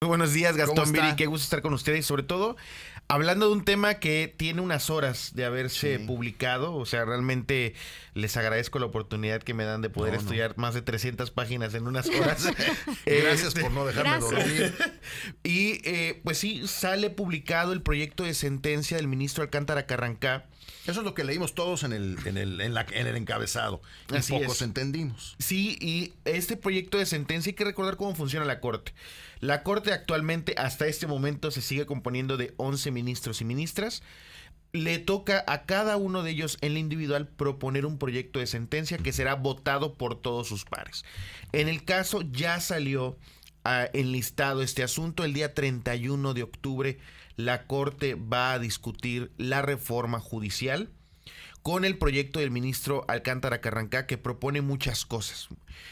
Buenos días, ¿Cómo Gastón está? Viri, qué gusto estar con ustedes, sobre todo hablando de un tema que tiene unas horas de haberse Sí. publicado. O sea, realmente les agradezco la oportunidad que me dan de poder No. estudiar más de 300 páginas en unas horas. Gracias por no dejarme Gracias. dormir. Y pues sí, sale publicado el proyecto de sentencia del ministro Alcántara Carrancá. Eso es lo que leímos todos en el encabezado. Y Así pocos es. entendimos. Sí, y este proyecto de sentencia hay que recordar cómo funciona la Corte. La Corte actualmente, hasta este momento, se sigue componiendo de 11 ministros y ministras. Le toca a cada uno de ellos en la individual proponer un proyecto de sentencia que será votado por todos sus pares. En el caso ya salió enlistado este asunto. El día 31 de octubre la Corte va a discutir la reforma judicial con el proyecto del ministro Alcántara Carrancá, que propone muchas cosas.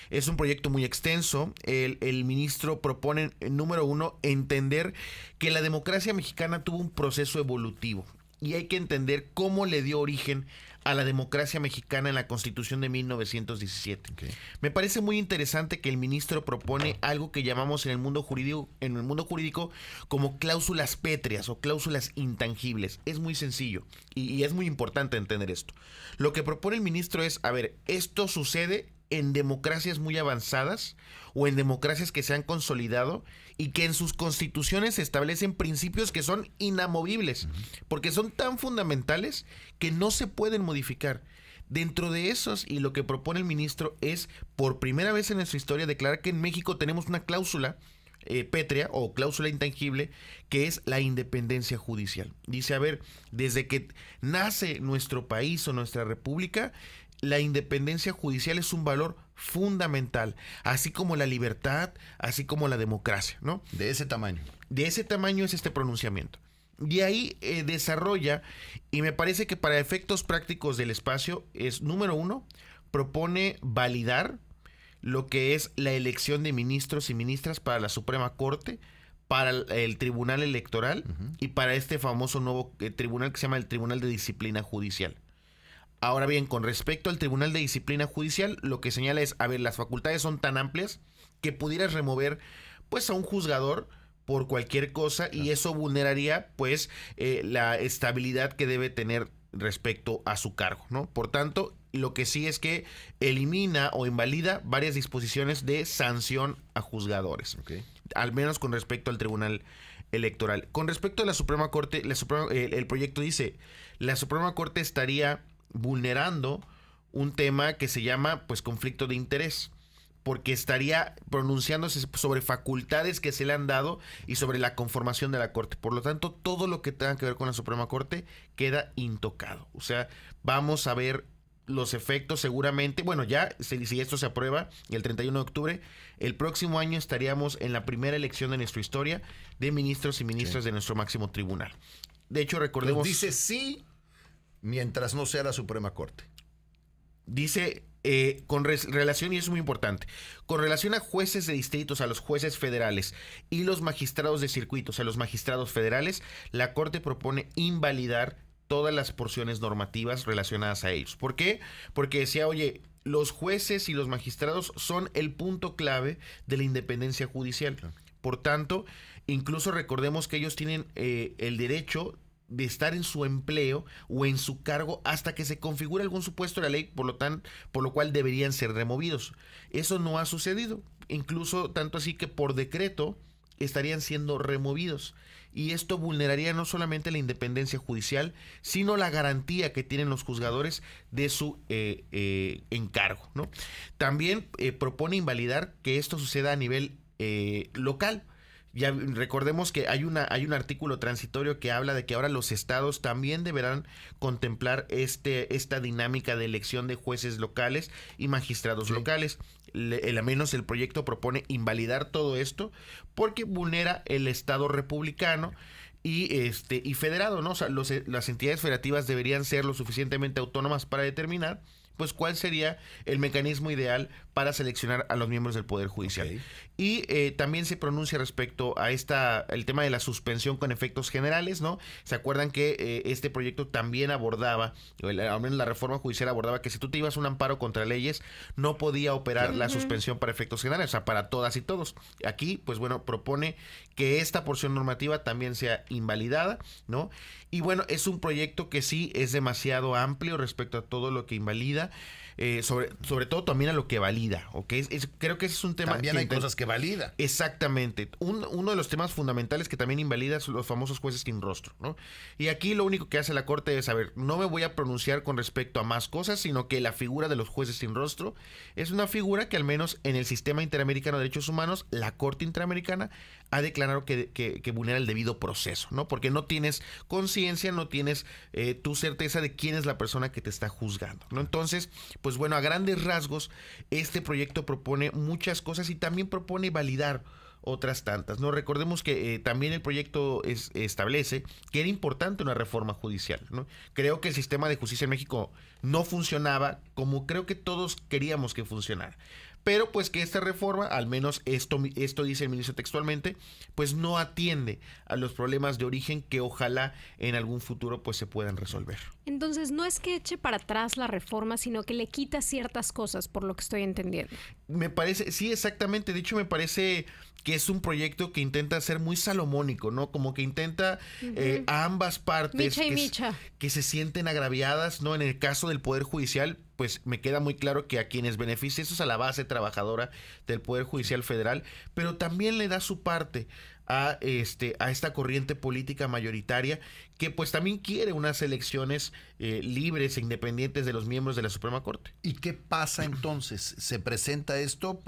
Es un proyecto muy extenso. El ministro propone, número uno, entender que la democracia mexicana tuvo un proceso evolutivo y hay que entender cómo le dio origen a la democracia mexicana en la Constitución de 1917. Okay. Me parece muy interesante que el ministro propone algo que llamamos en el mundo jurídico como cláusulas pétreas o cláusulas intangibles. Es muy sencillo y es muy importante entender esto. Lo que propone el ministro es, a ver, esto sucede en democracias muy avanzadas o en democracias que se han consolidado y que en sus constituciones se establecen principios que son inamovibles, porque son tan fundamentales que no se pueden modificar. Dentro de esos, y lo que propone el ministro es, por primera vez en nuestra historia, declarar que en México tenemos una cláusula pétrea o cláusula intangible, que es la independencia judicial. Dice, a ver, desde que nace nuestro país o nuestra república, la independencia judicial es un valor fundamental, así como la libertad, así como la democracia, ¿no? De ese tamaño. De ese tamaño es este pronunciamiento. Y ahí desarrolla, y me parece que para efectos prácticos del espacio es, número uno, propone validar lo que es la elección de ministros y ministras para la Suprema Corte, para el Tribunal Electoral y para este famoso nuevo tribunal que se llama el Tribunal de Disciplina Judicial. Ahora bien, con respecto al Tribunal de Disciplina Judicial, lo que señala es, a ver, las facultades son tan amplias que pudieras remover pues a un juzgador por cualquier cosa y eso vulneraría pues la estabilidad que debe tener respecto a su cargo, ¿no? Por tanto, lo que sí es que elimina o invalida varias disposiciones de sanción a juzgadores, Okay. al menos con respecto al Tribunal Electoral. Con respecto a la Suprema Corte, el proyecto dice, la Suprema Corte estaría vulnerando un tema que se llama pues conflicto de interés, porque estaría pronunciándose sobre facultades que se le han dado y sobre la conformación de la Corte. Por lo tanto, todo lo que tenga que ver con la Suprema Corte queda intocado. O sea, vamos a ver los efectos seguramente. Bueno, ya si esto se aprueba el 31 de octubre, el próximo año estaríamos en la primera elección de nuestra historia de ministros y ministras de nuestro máximo tribunal. De hecho, recordemos... Pues dice sí mientras no sea la Suprema Corte. Dice, con relación, y eso es muy importante, con relación a jueces de distritos, a los jueces federales y los magistrados de circuitos, a los magistrados federales, la Corte propone invalidar todas las porciones normativas relacionadas a ellos. ¿Por qué? Porque decía, oye, los jueces y los magistrados son el punto clave de la independencia judicial. Claro. Por tanto, incluso recordemos que ellos tienen el derecho de estar en su empleo o en su cargo hasta que se configure algún supuesto de la ley, por lo cual deberían ser removidos. Eso no ha sucedido, incluso tanto así que por decreto estarían siendo removidos. Y esto vulneraría no solamente la independencia judicial, sino la garantía que tienen los juzgadores de su encargo, ¿no? También propone invalidar que esto suceda a nivel local. Ya recordemos que hay un artículo transitorio que habla de que ahora los estados también deberán contemplar esta dinámica de elección de jueces locales y magistrados locales. Al menos el proyecto propone invalidar todo esto porque vulnera el Estado republicano y federado, ¿no? O sea, las entidades federativas deberían ser lo suficientemente autónomas para determinar pues cuál sería el mecanismo ideal para seleccionar a los miembros del Poder Judicial. Ok. Y también se pronuncia respecto a el tema de la suspensión con efectos generales, ¿no? ¿Se acuerdan que este proyecto también abordaba, al menos la reforma judicial abordaba que si tú te ibas a un amparo contra leyes, no podía operar la suspensión para efectos generales, o sea, para todas y todos. Aquí, pues bueno, propone que esta porción normativa también sea invalidada, ¿no? Y bueno, es un proyecto que sí es demasiado amplio respecto a todo lo que invalida, sobre todo también a lo que valida, ¿ok? Creo que ese es un tema... También hay cosas que valida. Exactamente. Uno de los temas fundamentales que también invalida son los famosos jueces sin rostro, ¿no? Y aquí lo único que hace la Corte es, a ver, no me voy a pronunciar con respecto a más cosas, sino que la figura de los jueces sin rostro es una figura que al menos en el sistema interamericano de derechos humanos, la Corte Interamericana ha declarado que vulnera el debido proceso, ¿no? Porque no tienes conciencia, no tienes tu certeza de quién es la persona que te está juzgando, ¿no? Entonces, pues bueno, a grandes rasgos, este proyecto propone muchas cosas y también propone validar otras tantas, ¿no? Recordemos que también el proyecto establece que era importante una reforma judicial, ¿no? Creo que el sistema de justicia en México no funcionaba como creo que todos queríamos que funcionara. Pero pues que esta reforma, al menos esto dice el ministro textualmente, pues no atiende a los problemas de origen que ojalá en algún futuro pues se puedan resolver. Entonces no es que eche para atrás la reforma, sino que le quita ciertas cosas, por lo que estoy entendiendo. Me parece, sí, exactamente. De hecho, me parece que es un proyecto que intenta ser muy salomónico, ¿no? Como que intenta a ambas partes Micha y micha. Que se sienten agraviadas, ¿no? En el caso del Poder Judicial, pues me queda muy claro que a quienes beneficia eso es a la base trabajadora del Poder Judicial Federal, pero también le da su parte a esta corriente política mayoritaria que pues también quiere unas elecciones libres e independientes de los miembros de la Suprema Corte. ¿Y qué pasa entonces? ¿Se presenta esto?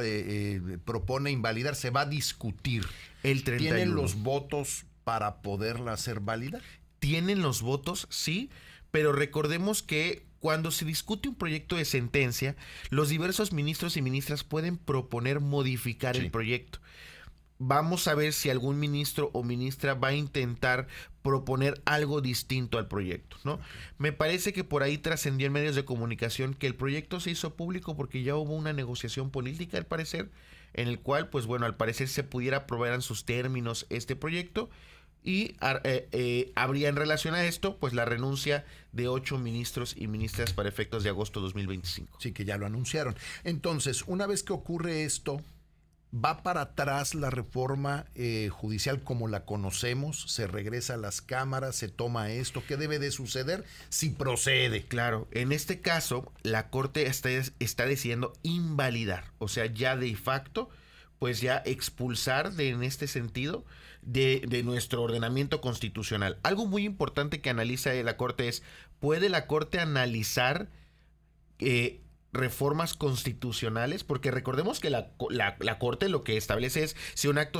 ¿Propone invalidar? ¿Se va a discutir? El 31. ¿Tienen los votos para poderla hacer válida? Tienen los votos, sí, pero recordemos que cuando se discute un proyecto de sentencia, los diversos ministros y ministras pueden proponer modificar el proyecto. Vamos a ver si algún ministro o ministra va a intentar proponer algo distinto al proyecto, ¿no? Me parece que por ahí trascendió en medios de comunicación que el proyecto se hizo público porque ya hubo una negociación política, al parecer, en el cual, pues bueno, al parecer se pudiera aprobar en sus términos este proyecto y habría en relación a esto, pues la renuncia de 8 ministros y ministras para efectos de agosto 2025. Sí, que ya lo anunciaron. Entonces, una vez que ocurre esto, ¿va para atrás la reforma judicial como la conocemos? ¿Se regresa a las cámaras? ¿Se toma esto? ¿Qué debe de suceder si procede? Claro, en este caso, la Corte está decidiendo invalidar, o sea, ya de facto, pues ya expulsar en este sentido de nuestro ordenamiento constitucional. Algo muy importante que analiza la Corte es, ¿puede la Corte analizar reformas constitucionales? Porque recordemos que la Corte lo que establece es si un acto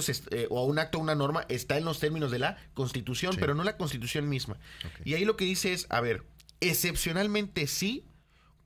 o una norma está en los términos de la Constitución, pero no la Constitución misma. Y ahí lo que dice es, a ver, excepcionalmente sí,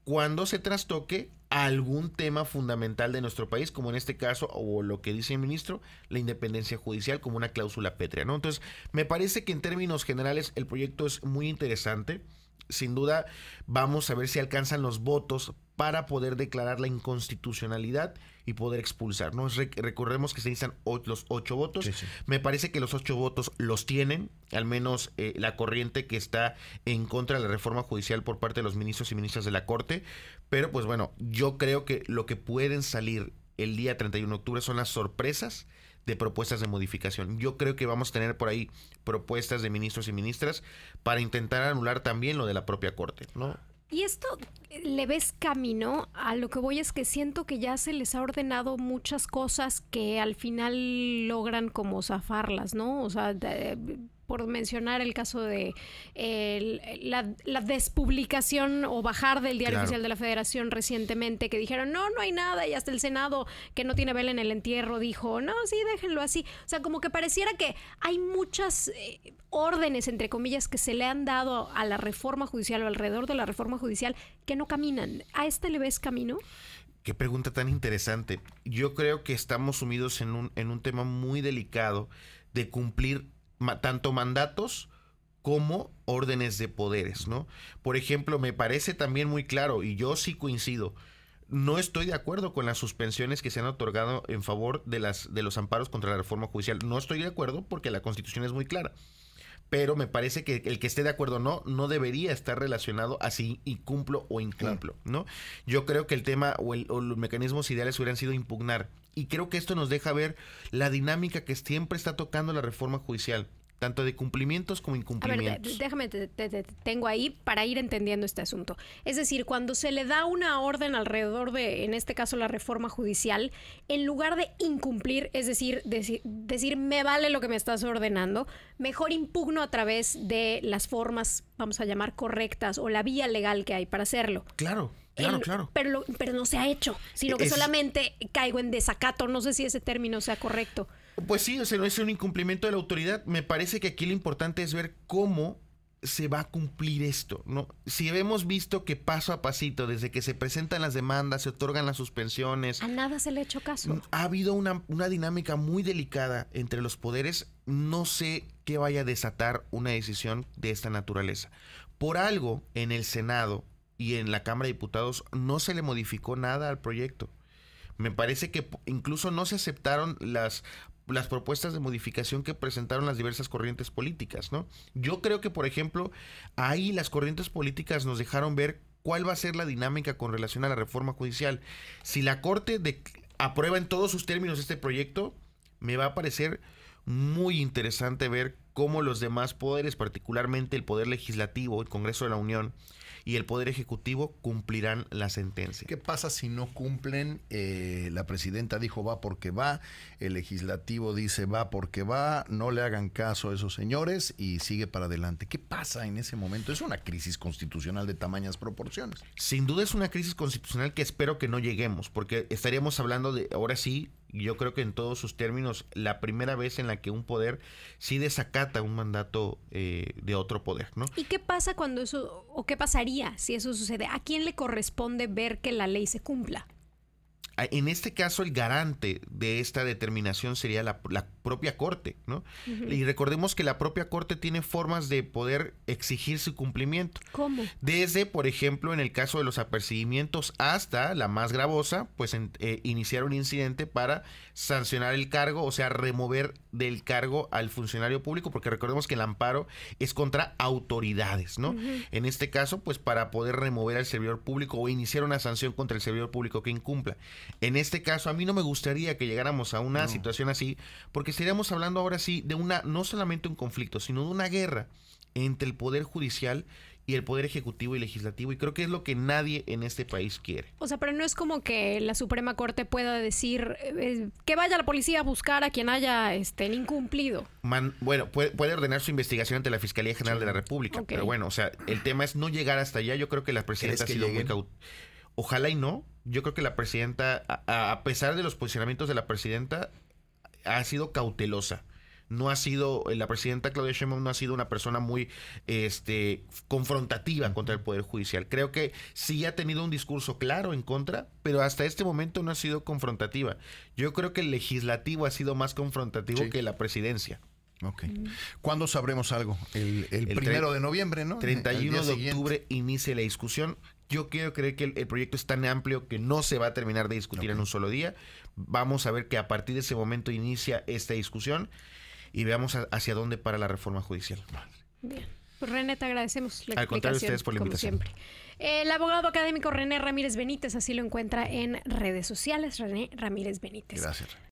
cuando se trastoque algún tema fundamental de nuestro país, como en este caso, o lo que dice el ministro, la independencia judicial como una cláusula pétrea, ¿no? Entonces, me parece que en términos generales el proyecto es muy interesante. Sin duda, vamos a ver si alcanzan los votos para poder declarar la inconstitucionalidad y poder expulsar, ¿no? Recordemos que se necesitan los 8 votos. Sí, sí. Me parece que los 8 votos los tienen, al menos la corriente que está en contra de la reforma judicial por parte de los ministros y ministras de la Corte. Pero, pues bueno, yo creo que lo que pueden salir el día 31 de octubre son las sorpresas de propuestas de modificación. Yo creo que vamos a tener por ahí propuestas de ministros y ministras para intentar anular también lo de la propia Corte, ¿no? ¿Y esto le ves camino? A lo que voy es que siento que ya se les ha ordenado muchas cosas que al final logran como zafarlas, ¿no? O sea, por mencionar el caso de la despublicación o bajar del Diario Oficial de la Federación recientemente, que dijeron, no hay nada, y hasta el Senado, que no tiene vela en el entierro, dijo, no, sí, déjenlo así. O sea, como que pareciera que hay muchas órdenes, entre comillas, que se le han dado a la reforma judicial o alrededor de la reforma judicial que no caminan. ¿A este le ves camino? Qué pregunta tan interesante. Yo creo que estamos sumidos en un tema muy delicado de cumplir tanto mandatos como órdenes de poderes, ¿no? Por ejemplo, me parece también muy claro, y yo sí coincido, no estoy de acuerdo con las suspensiones que se han otorgado en favor de los amparos contra la reforma judicial. No estoy de acuerdo porque la Constitución es muy clara. Pero me parece que el que esté de acuerdo no debería estar relacionado a si incumplo o incumplo, ¿no? Yo creo que el tema o los mecanismos ideales hubieran sido impugnar. Y creo que esto nos deja ver la dinámica que siempre está tocando la reforma judicial, tanto de cumplimientos como incumplimientos. A ver, déjame, te tengo ahí para ir entendiendo este asunto. Es decir, cuando se le da una orden alrededor de, en este caso, la reforma judicial, en lugar de incumplir, es decir, decir me vale lo que me estás ordenando, mejor impugno a través de las formas, vamos a llamar correctas, o la vía legal que hay para hacerlo. Claro. Pero no se ha hecho, sino que solamente caigo en desacato. No sé si ese término sea correcto. Pues sí, o sea, no es un incumplimiento de la autoridad. Me parece que aquí lo importante es ver cómo se va a cumplir esto, ¿no? Si hemos visto que paso a pasito, desde que se presentan las demandas, se otorgan las suspensiones... A nada se le ha hecho caso. Ha habido una dinámica muy delicada entre los poderes. No sé qué vaya a desatar una decisión de esta naturaleza. Por algo, en el Senado y en la Cámara de Diputados no se le modificó nada al proyecto. Me parece que incluso no se aceptaron las propuestas de modificación que presentaron las diversas corrientes políticas, ¿no? Yo creo que, por ejemplo, ahí las corrientes políticas nos dejaron ver cuál va a ser la dinámica con relación a la reforma judicial. Si la Corte aprueba en todos sus términos este proyecto, me va a parecer muy interesante ver cómo los demás poderes, particularmente el Poder Legislativo, el Congreso de la Unión y el Poder Ejecutivo, cumplirán la sentencia. ¿Qué pasa si no cumplen? La presidenta dijo va porque va, el legislativo dice va porque va, no le hagan caso a esos señores y sigue para adelante. ¿Qué pasa en ese momento? Es una crisis constitucional de tamañas proporciones. Sin duda es una crisis constitucional que espero que no lleguemos, porque estaríamos hablando de, ahora sí, yo creo que en todos sus términos, la primera vez en la que un poder sí desacata un mandato de otro poder, ¿no? ¿Y qué pasa cuando eso, o qué pasaría si eso sucede? ¿A quién le corresponde ver que la ley se cumpla? En este caso, el garante de esta determinación sería la propia Corte, ¿no? Uh-huh. Y recordemos que la propia Corte tiene formas de poder exigir su cumplimiento. ¿Cómo? Desde, por ejemplo, en el caso de los apercibimientos hasta la más gravosa, pues iniciar un incidente para sancionar el cargo, o sea, remover del cargo al funcionario público, porque recordemos que el amparo es contra autoridades, ¿no? Uh-huh. En este caso, pues para poder remover al servidor público o iniciar una sanción contra el servidor público que incumpla. En este caso, a mí no me gustaría que llegáramos a una situación así, porque estaríamos hablando ahora sí de no solamente un conflicto, sino de una guerra entre el Poder Judicial y el Poder Ejecutivo y Legislativo, y creo que es lo que nadie en este país quiere. O sea, pero no es como que la Suprema Corte pueda decir que vaya la policía a buscar a quien haya incumplido. Bueno, puede ordenar su investigación ante la Fiscalía General de la República, pero bueno, o sea, el tema es no llegar hasta allá. Yo creo que la presidenta ha sido muy ojalá y no. Yo creo que la presidenta, a pesar de los posicionamientos de la presidenta, ha sido cautelosa. La presidenta Claudia Sheinbaum no ha sido una persona muy confrontativa contra el Poder Judicial. Creo que sí ha tenido un discurso claro en contra, pero hasta este momento no ha sido confrontativa. Yo creo que el legislativo ha sido más confrontativo que la presidencia. Ok. ¿Cuándo sabremos algo? El 1 de noviembre, ¿no? 31 de octubre inicia la discusión. Yo quiero creer que el proyecto es tan amplio que no se va a terminar de discutir en un solo día. Vamos a ver que a partir de ese momento inicia esta discusión y veamos hacia dónde para la reforma judicial. Bien. Pues René, te agradecemos la explicación. Al contrario, ustedes por la invitación. Siempre. El abogado académico René Ramírez Benítez, así lo encuentra en redes sociales. René Ramírez Benítez. Gracias.